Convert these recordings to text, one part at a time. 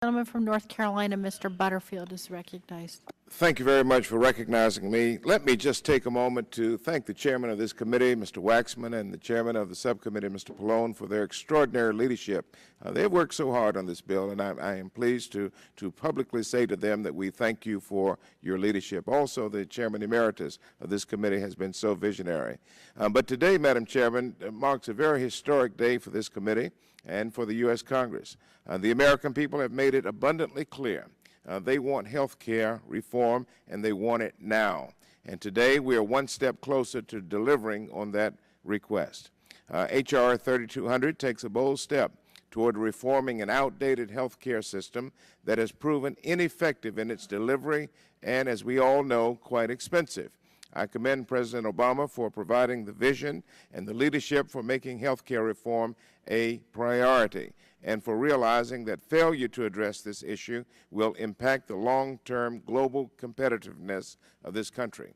Gentleman from North Carolina, Mr. Butterfield, is recognized. Thank you very much for recognizing me. Let me just take a moment to thank the chairman of this committee, Mr. Waxman, and the chairman of the subcommittee, Mr. Pallone, for their extraordinary leadership. They've worked so hard on this bill, and I am pleased to publicly say to them that we thank you for your leadership. Also, the chairman emeritus of this committee has been so visionary. But today, Madam Chairman, marks a very historic day for this committee and for the U.S. Congress. The American people have made it abundantly clear they want health care reform, and they want it now. And today we are one step closer to delivering on that request. H.R. 3200 takes a bold step toward reforming an outdated health care system that has proven ineffective in its delivery and, as we all know, quite expensive. I commend President Obama for providing the vision and the leadership for making health care reform a priority, and for realizing that failure to address this issue will impact the long-term global competitiveness of this country.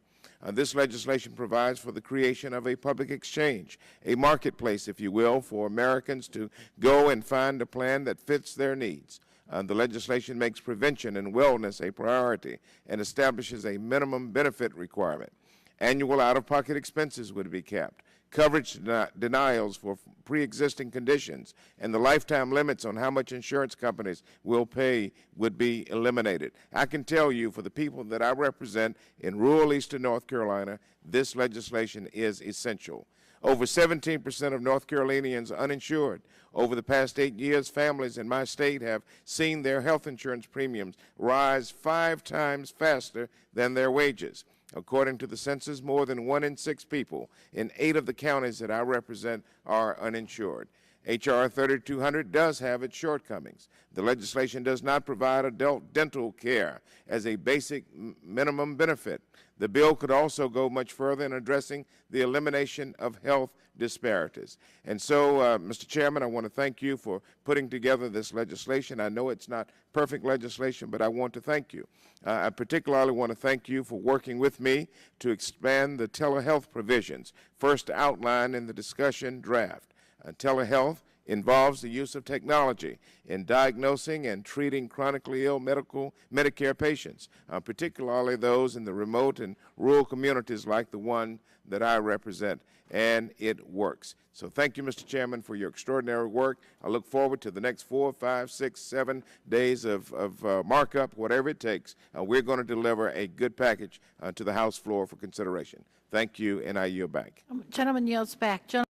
This legislation provides for the creation of a public exchange, a marketplace, if you will, for Americans to go and find a plan that fits their needs. The legislation makes prevention and wellness a priority and establishes a minimum benefit requirement. Annual out-of-pocket expenses would be capped. Coverage denials for pre-existing conditions and the lifetime limits on how much insurance companies will pay would be eliminated. I can tell you, for the people that I represent in rural eastern North Carolina, this legislation is essential. Over 17% of North Carolinians are uninsured. Over the past 8 years, families in my state have seen their health insurance premiums rise 5 times faster than their wages. According to the census, more than 1 in 6 people in 8 of the counties that I represent are uninsured. H.R. 3200 does have its shortcomings. The legislation does not provide adult dental care as a basic minimum benefit. The bill could also go much further in addressing the elimination of health disparities. And so, Mr. Chairman, I want to thank you for putting together this legislation. I know it's not perfect legislation, but I want to thank you. I particularly want to thank you for working with me to expand the telehealth provisions, first outlined in the discussion draft. Telehealth involves the use of technology in diagnosing and treating chronically ill Medicare patients, particularly those in the remote and rural communities like the one that I represent, and it works. So thank you, Mr. Chairman, for your extraordinary work. I look forward to the next 4, 5, 6, 7 days of markup, whatever it takes. We're going to deliver a good package to the House floor for consideration. Thank you, and I yield back. Gentleman yields back.